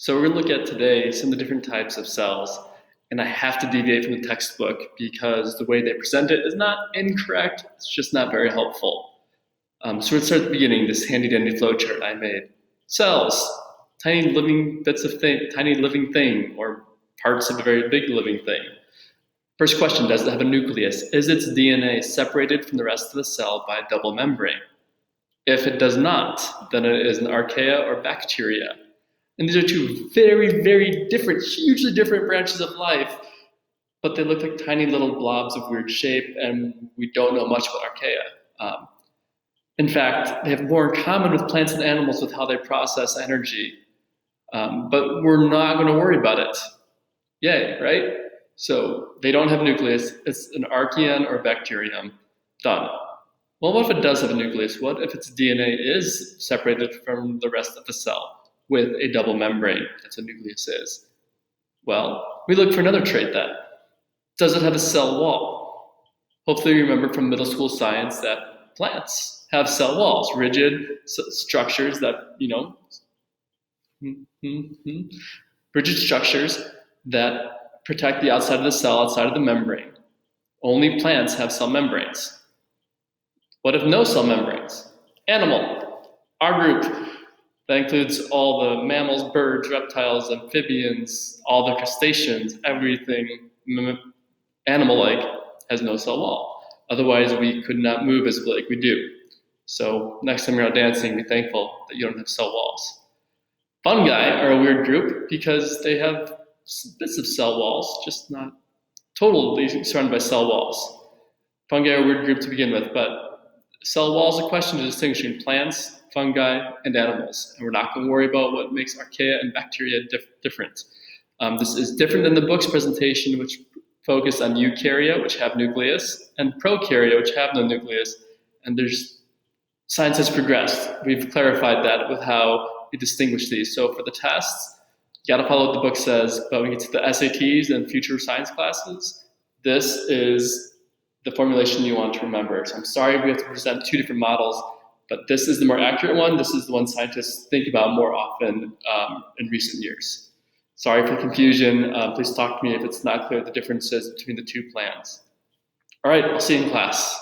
So we're going to look at today some of the different types of cells, and I have to deviate from the textbook because the way they present it is not incorrect, it's just not very helpful. So let's start at the beginning, this handy-dandy flowchart I made. Cells, tiny living bits of tiny living thing, or parts of a very big living thing. First question, does it have a nucleus? Is its DNA separated from the rest of the cell by a double membrane? If it does not, then it is an archaea or bacteria. And these are two very, very different, hugely different branches of life, but they look like tiny little blobs of weird shape, and we don't know much about archaea. In fact, they have more in common with plants and animals with how they process energy, but we're not going to worry about it. Yay, right? So they don't have a nucleus. It's an archaeon or bacterium. Done. Well, what if it does have a nucleus? What if its DNA is separated from the rest of the cell with a double membrane? That's what a nucleus is. Well, we look for another trait then. Does it have a cell wall? Hopefully you remember from middle school science that plants have cell walls, rigid structures that, rigid structures that protect the outside of the cell, outside of the membrane. Only plants have cell membranes. What if no cell membranes? Animal, our group. That includes all the mammals, birds, reptiles, amphibians, all the crustaceans, everything animal-like has no cell wall. Otherwise, we could not move as like we do. So next time you're out dancing, be thankful that you don't have cell walls. Fungi are a weird group because they have bits of cell walls, just not totally surrounded by cell walls. Fungi are a weird group to begin with, but cell walls are a question to distinguish between plants, fungi, and animals. And we're not going to worry about what makes archaea and bacteria different. This is different than the book's presentation, which focused on eukarya, which have nucleus, and prokarya, which have no nucleus. And science has progressed. We've clarified that with how we distinguish these. So for the tests, you got to follow what the book says, but when we get to the SATs and future science classes, this is the formulation you want to remember. So I'm sorry we have to present two different models, but this is the more accurate one. This is the one scientists think about more often in recent years. Sorry for the confusion. Please talk to me if it's not clear the differences between the two plans. All right, I'll see you in class.